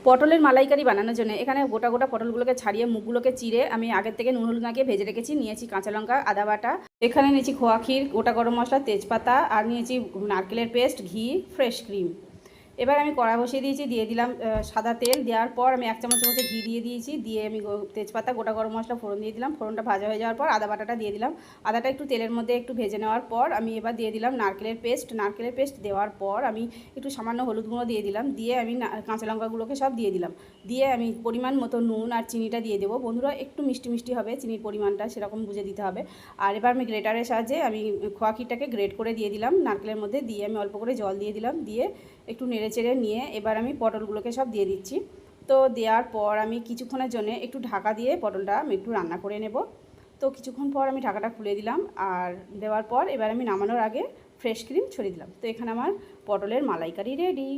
পটলের মালাইকারি বানানোর জন্য এখানে গোটা গোটা পটলগুলোকে ছাড়িয়ে মুখগুলোকে চিড়ে আমি আগের থেকে নুন হলুদ মাখিয়ে ভেজে রেখেছি। নিয়েছি কাঁচা লঙ্কা, আদা বাটা, এখানে নিয়েছি খোয়া ক্ষীর, গোটা গরম মশলা, তেজপাতা, আর নিয়েছি নারকেলের পেস্ট, ঘি, ফ্রেশ ক্রিম। এবার আমি কড়া বসিয়ে দিয়েছি, দিয়ে দিলাম সাদা তেল। দেওয়ার পর আমি 1 চামচ মতো ঘি দিয়ে দিয়েছি, দিয়ে আমি তেজপাতা, গোটা গরম মশলা ফোড়ন দিয়ে দিলাম। ফোড়নটা ভাজা হয়ে যাওয়ার পর আদা বাটাটা দিয়ে দিলাম। আদাটা একটু তেলের মধ্যে একটু ভেজে নেওয়ার পর আমি এবার দিয়ে দিলাম নারকেলের পেস্ট। নারকেলের পেস্ট দেওয়ার পর আমি একটু সামান্য হলুদ গুঁড়ো দিয়ে দিলাম, দিয়ে আমি কাঁচা লঙ্কাগুলোকে সব দিয়ে দিলাম, দিয়ে আমি পরিমাণ মতো নুন আর চিনিটা দিয়ে দেবো। বন্ধুরা একটু মিষ্টি মিষ্টি হবে, চিনির পরিমাণটা সেরকম বুঝে দিতে হবে। আর এবার আমি গ্রেটারের সাহায্যে আমি খোয়া ক্ষীরটাকে গ্রেট করে দিয়ে দিলাম নারকেলের মধ্যে, দিয়ে আমি অল্প করে জল দিয়ে দিলাম, দিয়ে একটু নেড়ে চেড়ে নিয়ে এবার আমি পটলগুলোকে সব দিয়ে দিচ্ছি। তো দেওয়ার পর আমি কিছুক্ষণের জন্য একটু ঢাকা দিয়ে পটলটা আমি একটু রান্না করে নেব। তো কিছুক্ষণ পর আমি ঢাকাটা খুলে দিলাম, আর দেওয়ার পর এবার আমি নামানোর আগে ফ্রেশ ক্রিম ছড়িয়ে দিলাম। তো এখানে আমার পটলের মালাইকারি রেডি।